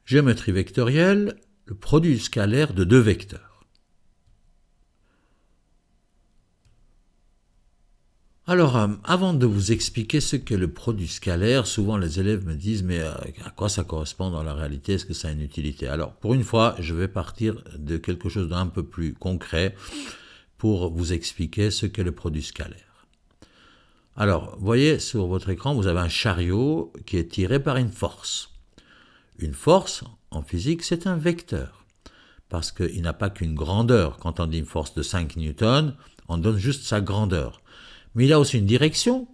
Géométrie vectorielle, le produit scalaire de deux vecteurs. Alors, avant de vous expliquer ce qu'est le produit scalaire, souvent les élèves me disent « mais à quoi ça correspond dans la réalité? Est-ce que ça a une utilité ?» Alors, pour une fois, je vais partir de quelque chose d'un peu plus concret pour vous expliquer ce qu'est le produit scalaire. Alors, vous voyez sur votre écran, vous avez un chariot qui est tiré par une force. Une force, en physique, c'est un vecteur, parce qu'il n'a pas qu'une grandeur. Quand on dit une force de 5 newtons, on donne juste sa grandeur. Mais il a aussi une direction,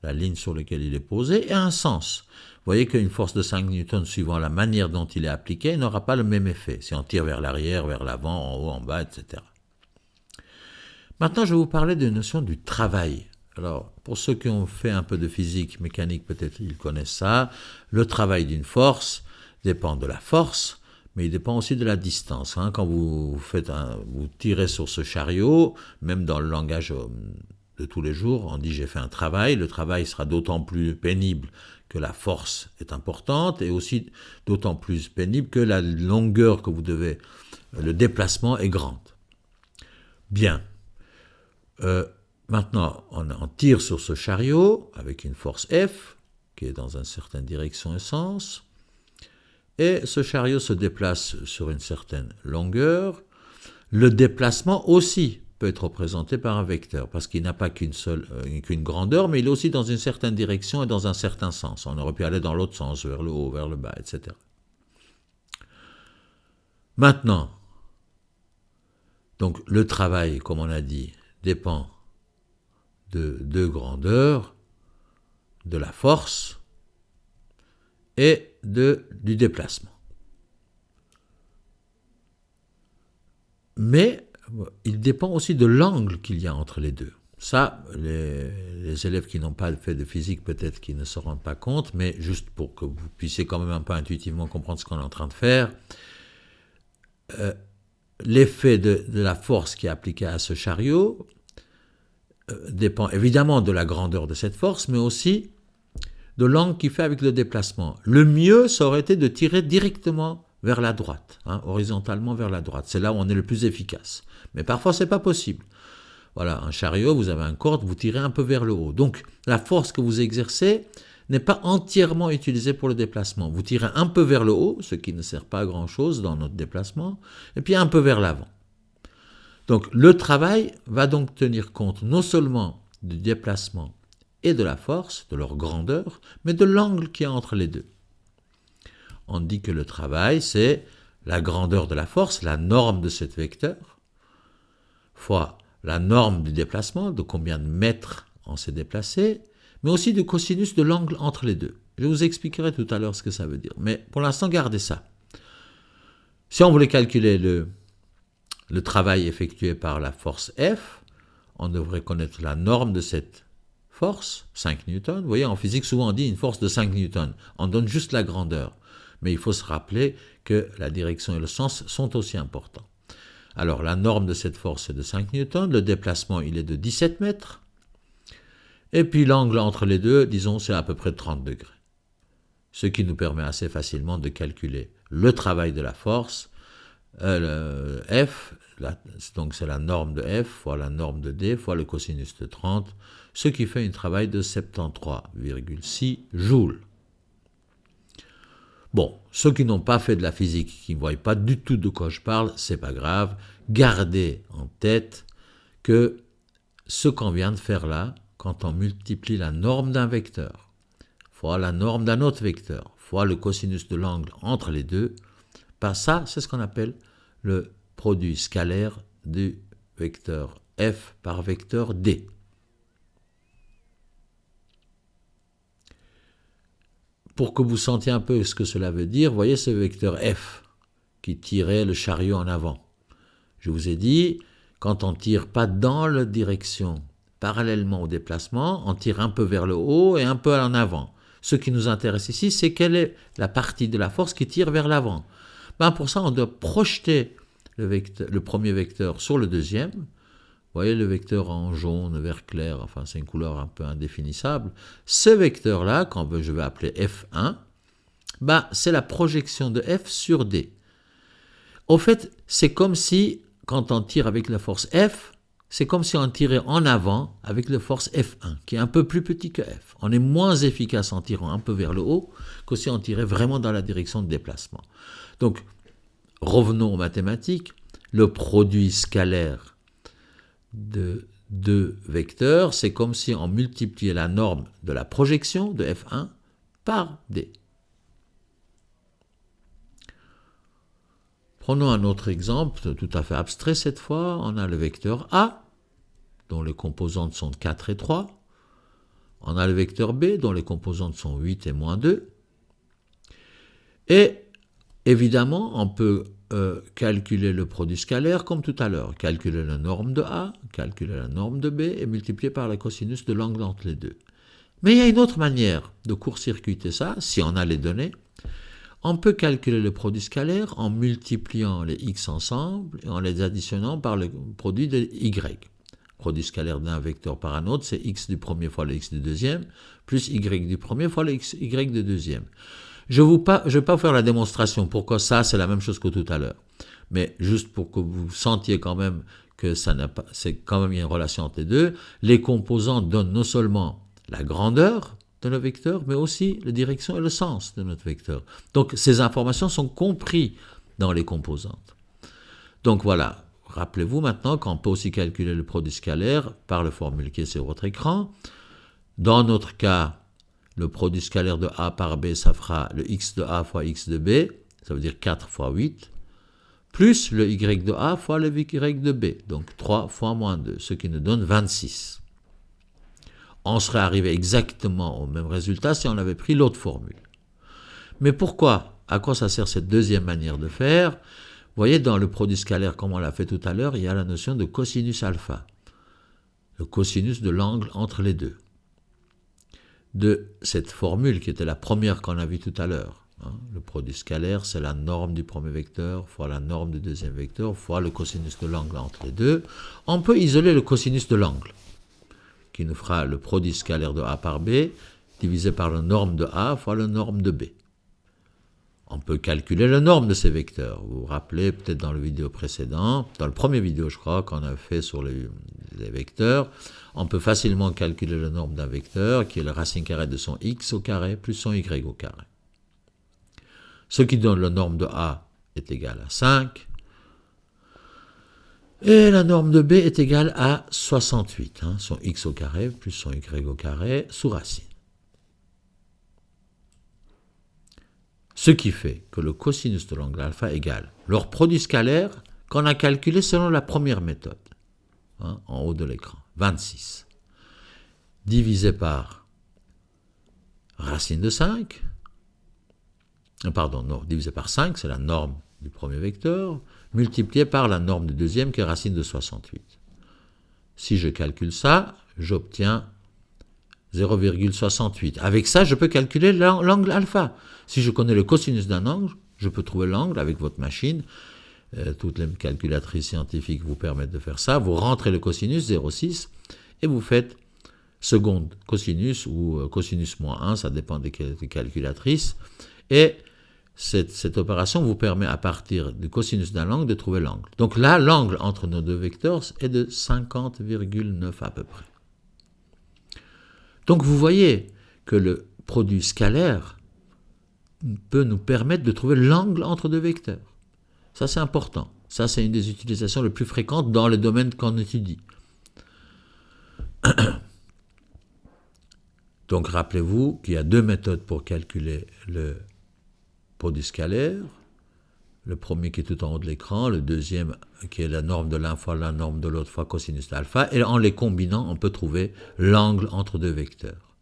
la ligne sur laquelle il est posé, et un sens. Vous voyez qu'une force de 5 newtons, suivant la manière dont il est appliqué, n'aura pas le même effet, si on tire vers l'arrière, vers l'avant, en haut, en bas, etc. Maintenant, je vais vous parler de la notion du travail. Alors, pour ceux qui ont fait un peu de physique mécanique, peut-être ils connaissent ça. Le travail d'une force dépend de la force, mais il dépend aussi de la distance. Quand vous tirez sur ce chariot, même dans le langage de tous les jours, on dit j'ai fait un travail. Le travail sera d'autant plus pénible que la force est importante et aussi d'autant plus pénible que la longueur que vous devez, le déplacement est grande. Bien. Maintenant, on tire sur ce chariot avec une force F qui est dans une certaine direction et sens. Et ce chariot se déplace sur une certaine longueur. Le déplacement aussi peut être représenté par un vecteur, parce qu'il n'a pas qu'une grandeur, mais il est aussi dans une certaine direction et dans un certain sens. On aurait pu aller dans l'autre sens, vers le haut, vers le bas, etc. Maintenant, donc le travail, comme on a dit, dépend de deux grandeurs, de la force et du déplacement. Mais il dépend aussi de l'angle qu'il y a entre les deux. Ça, les élèves qui n'ont pas fait de physique, peut-être qu'ils ne se rendent pas compte, mais juste pour que vous puissiez quand même un peu intuitivement comprendre ce qu'on est en train de faire, l'effet de la force qui est appliquée à ce chariot dépend évidemment de la grandeur de cette force, mais aussi de l'angle qu'il fait avec le déplacement. Le mieux, ça aurait été de tirer directement vers la droite, horizontalement vers la droite. C'est là où on est le plus efficace. Mais parfois, ce n'est pas possible. Voilà, un chariot, vous avez une corde, vous tirez un peu vers le haut. Donc, la force que vous exercez n'est pas entièrement utilisée pour le déplacement. Vous tirez un peu vers le haut, ce qui ne sert pas à grand-chose dans notre déplacement, et puis un peu vers l'avant. Donc, le travail va donc tenir compte non seulement du déplacement et de la force, de leur grandeur, mais de l'angle qu'il y a entre les deux. On dit que le travail, c'est la grandeur de la force, la norme de ce vecteur, fois la norme du déplacement, de combien de mètres on s'est déplacé, mais aussi du cosinus de l'angle entre les deux. Je vous expliquerai tout à l'heure ce que ça veut dire. Mais pour l'instant, gardez ça. Si on voulait calculer le travail effectué par la force F, on devrait connaître la norme de cette force, 5 newtons. Vous voyez, en physique, souvent on dit une force de 5 newtons. On donne juste la grandeur. Mais il faut se rappeler que la direction et le sens sont aussi importants. Alors, la norme de cette force est de 5 newtons. Le déplacement, il est de 17 mètres. Et puis, l'angle entre les deux, disons, c'est à peu près 30 degrés. Ce qui nous permet assez facilement de calculer le travail de la force, F, donc c'est la norme de F fois la norme de D fois le cosinus de 30, ce qui fait un travail de 73,6 joules. Bon, ceux qui n'ont pas fait de la physique, qui ne voient pas du tout de quoi je parle, c'est pas grave. Gardez en tête que ce qu'on vient de faire là, quand on multiplie la norme d'un vecteur fois la norme d'un autre vecteur fois le cosinus de l'angle entre les deux, ça, c'est ce qu'on appelle le produit scalaire du vecteur F par vecteur D. Pour que vous sentiez un peu ce que cela veut dire, voyez ce vecteur F qui tirait le chariot en avant. Je vous ai dit, quand on ne tire pas dans la direction parallèlement au déplacement, on tire un peu vers le haut et un peu en avant. Ce qui nous intéresse ici, c'est quelle est la partie de la force qui tire vers l'avant. Pour ça, on doit projeter le premier vecteur sur le deuxième. Vous voyez le vecteur en jaune, vert clair, enfin c'est une couleur un peu indéfinissable. Ce vecteur-là, quand je vais appeler F1, bah, c'est la projection de F sur D. Au fait, c'est comme si, quand on tire avec la force F, c'est comme si on tirait en avant avec la force F1, qui est un peu plus petit que F. On est moins efficace en tirant un peu vers le haut que si on tirait vraiment dans la direction de déplacement. Donc, revenons aux mathématiques. Le produit scalaire de deux vecteurs, c'est comme si on multipliait la norme de la projection de F1 par D. Prenons un autre exemple, tout à fait abstrait cette fois. On a le vecteur A, dont les composantes sont 4 et 3. On a le vecteur B, dont les composantes sont 8 et moins 2. Et évidemment, on peut calculer le produit scalaire comme tout à l'heure. Calculer la norme de A, calculer la norme de B et multiplier par la cosinus de l'angle entre les deux. Mais il y a une autre manière de court-circuiter ça, si on a les données. On peut calculer le produit scalaire en multipliant les x ensemble et en les additionnant par le produit de y. Produit scalaire d'un vecteur par un autre, c'est x du premier fois le x du deuxième, plus y du premier fois le y du deuxième. Je ne vais pas vous faire la démonstration pourquoi ça, c'est la même chose que tout à l'heure. Mais juste pour que vous sentiez quand même que c'est quand même une relation entre les deux, les composantes donnent non seulement la grandeur de notre vecteur, mais aussi la direction et le sens de notre vecteur. Donc, ces informations sont comprises dans les composantes. Donc, voilà. Rappelez-vous maintenant qu'on peut aussi calculer le produit scalaire par la formule qui est sur votre écran. Dans notre cas, le produit scalaire de A par B, ça fera le x de A fois x de B, ça veut dire 4 fois 8, plus le y de A fois le y de B, donc 3 fois moins 2, ce qui nous donne 26. On serait arrivé exactement au même résultat si on avait pris l'autre formule. Mais pourquoi? À quoi ça sert cette deuxième manière de faire? Vous voyez, dans le produit scalaire, comme on l'a fait tout à l'heure, il y a la notion de cosinus alpha, le cosinus de l'angle entre les deux. De cette formule qui était la première qu'on a vue tout à l'heure. Le produit scalaire, c'est la norme du premier vecteur fois la norme du deuxième vecteur fois le cosinus de l'angle entre les deux. On peut isoler le cosinus de l'angle, qui nous fera le produit scalaire de A par B, divisé par la norme de A fois la norme de B. On peut calculer la norme de ces vecteurs. Vous vous rappelez peut-être dans la vidéo précédente, dans le premier vidéo je crois qu'on a fait sur les vecteurs, on peut facilement calculer la norme d'un vecteur qui est la racine carrée de son x au carré plus son y au carré. Ce qui donne la norme de A est égale à 5. Et la norme de B est égale à 68, son x au carré plus son y au carré sous racine. Ce qui fait que le cosinus de l'angle alpha égale leur produit scalaire qu'on a calculé selon la première méthode, en haut de l'écran, 26, divisé par racine de 5, divisé par 5, c'est la norme du premier vecteur, multiplié par la norme du deuxième qui est racine de 68. Si je calcule ça, j'obtiens 0,68. Avec ça, je peux calculer l'angle alpha. Si je connais le cosinus d'un angle, je peux trouver l'angle avec votre machine. Toutes les calculatrices scientifiques vous permettent de faire ça. Vous rentrez le cosinus, 0,6, et vous faites seconde cosinus ou cosinus moins 1, ça dépend des calculatrices. Et cette opération vous permet à partir du cosinus d'un angle de trouver l'angle. Donc là, l'angle entre nos deux vecteurs est de 50,9 à peu près. Donc vous voyez que le produit scalaire peut nous permettre de trouver l'angle entre deux vecteurs. Ça c'est important. Ça c'est une des utilisations les plus fréquentes dans le domaine qu'on étudie. Donc rappelez-vous qu'il y a deux méthodes pour calculer le produit scalaire. Le premier qui est tout en haut de l'écran, le deuxième qui est la norme de l'un fois la norme de l'autre fois cosinus d'alpha, et en les combinant, on peut trouver l'angle entre deux vecteurs.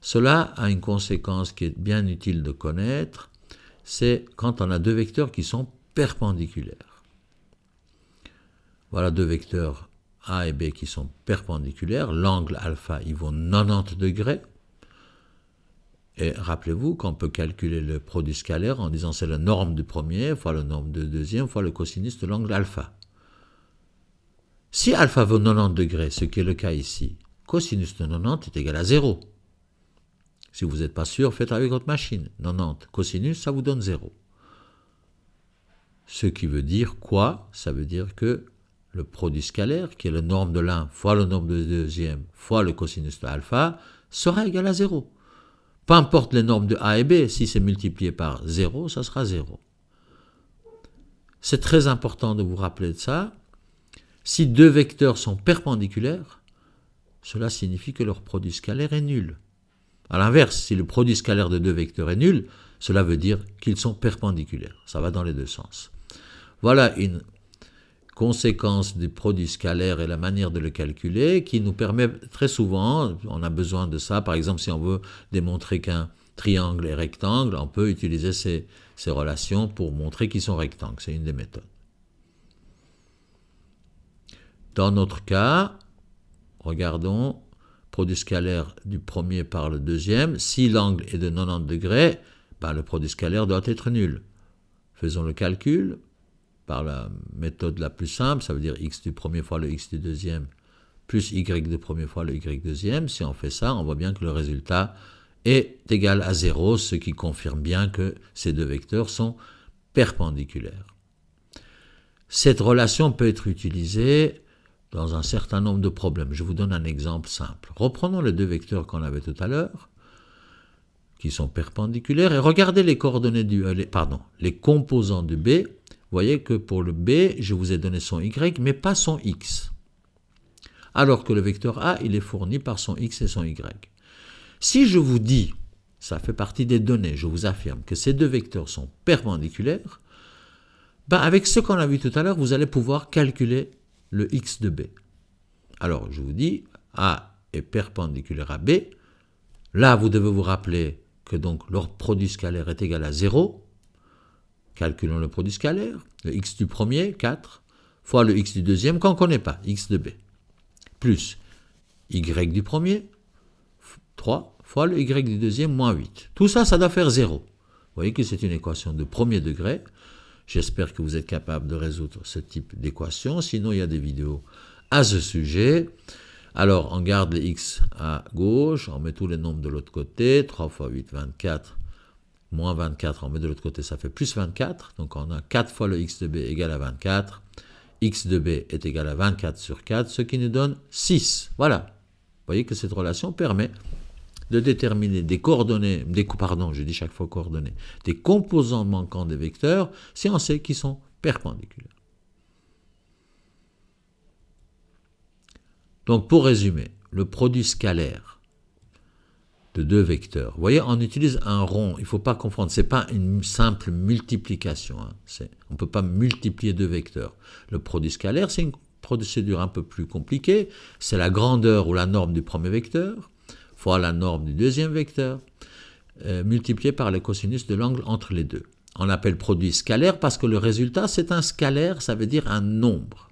Cela a une conséquence qui est bien utile de connaître, c'est quand on a deux vecteurs qui sont perpendiculaires. Voilà deux vecteurs A et B qui sont perpendiculaires, l'angle alpha, il vaut 90 degrés, et rappelez-vous qu'on peut calculer le produit scalaire en disant c'est la norme du premier fois la norme du deuxième fois le cosinus de l'angle alpha. Si alpha vaut 90 degrés, ce qui est le cas ici, cosinus de 90 est égal à 0. Si vous n'êtes pas sûr, faites avec votre machine. 90 cosinus, ça vous donne 0. Ce qui veut dire quoi? Ça veut dire que le produit scalaire, qui est le norme de l'un fois le norme de deuxième fois le cosinus de alpha, sera égal à 0. Peu importe les normes de A et B, si c'est multiplié par 0, ça sera 0. C'est très important de vous rappeler de ça. Si deux vecteurs sont perpendiculaires, cela signifie que leur produit scalaire est nul. A l'inverse, si le produit scalaire de deux vecteurs est nul, cela veut dire qu'ils sont perpendiculaires. Ça va dans les deux sens. Voilà une conséquence du produit scalaire et la manière de le calculer qui nous permet très souvent, on a besoin de ça, par exemple si on veut démontrer qu'un triangle est rectangle, on peut utiliser ces relations pour montrer qu'ils sont rectangles. C'est une des méthodes. Dans notre cas, regardons, produit scalaire du premier par le deuxième, si l'angle est de 90 degrés, ben le produit scalaire doit être nul. Faisons le calcul par la méthode la plus simple, ça veut dire x du premier fois le x du deuxième, plus y du premier fois le y deuxième. Si on fait ça, on voit bien que le résultat est égal à 0, ce qui confirme bien que ces deux vecteurs sont perpendiculaires. Cette relation peut être utilisée dans un certain nombre de problèmes. Je vous donne un exemple simple. Reprenons les deux vecteurs qu'on avait tout à l'heure, qui sont perpendiculaires, et regardez les coordonnées les composants du B. Vous voyez que pour le B, je vous ai donné son y, mais pas son x. Alors que le vecteur A, il est fourni par son x et son y. Si je vous dis, ça fait partie des données, je vous affirme que ces deux vecteurs sont perpendiculaires, ben avec ce qu'on a vu tout à l'heure, vous allez pouvoir calculer le x de B. Alors, je vous dis, A est perpendiculaire à B. Là, vous devez vous rappeler que donc leur produit scalaire est égal à 0. Calculons le produit scalaire. Le x du premier, 4, fois le x du deuxième, qu'on ne connaît pas, x de B. Plus y du premier, 3, fois le y du deuxième, moins 8. Tout ça, ça doit faire 0. Vous voyez que c'est une équation de premier degré. J'espère que vous êtes capable de résoudre ce type d'équation. Sinon, il y a des vidéos à ce sujet. Alors, on garde les x à gauche, on met tous les nombres de l'autre côté. 3 fois 8, 24. Moins 24, on met de l'autre côté, ça fait plus 24. Donc, on a 4 fois le x de b égale à 24. X de b est égal à 24 sur 4, ce qui nous donne 6. Voilà. Vous voyez que cette relation permet de déterminer des coordonnées, je dis chaque fois coordonnées, des composants manquants des vecteurs, si on sait qu'ils sont perpendiculaires. Donc pour résumer, le produit scalaire de deux vecteurs, vous voyez, on utilise un rond, il ne faut pas confondre, ce n'est pas une simple multiplication, hein, on ne peut pas multiplier deux vecteurs. Le produit scalaire, c'est une procédure un peu plus compliquée, c'est la grandeur ou la norme du premier vecteur, fois la norme du deuxième vecteur, multiplié par le cosinus de l'angle entre les deux. On l'appelle produit scalaire parce que le résultat, c'est un scalaire, ça veut dire un nombre.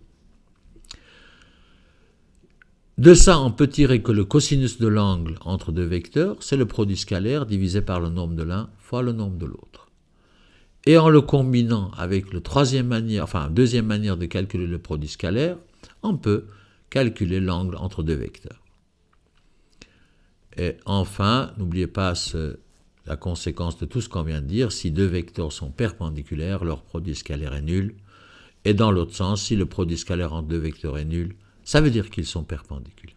De ça, on peut tirer que le cosinus de l'angle entre deux vecteurs, c'est le produit scalaire divisé par le nombre de l'un fois le nombre de l'autre. Et en le combinant avec le deuxième manière de calculer le produit scalaire, on peut calculer l'angle entre deux vecteurs. Et enfin, n'oubliez pas la conséquence de tout ce qu'on vient de dire, si deux vecteurs sont perpendiculaires, leur produit scalaire est nul. Et dans l'autre sens, si le produit scalaire entre deux vecteurs est nul, ça veut dire qu'ils sont perpendiculaires.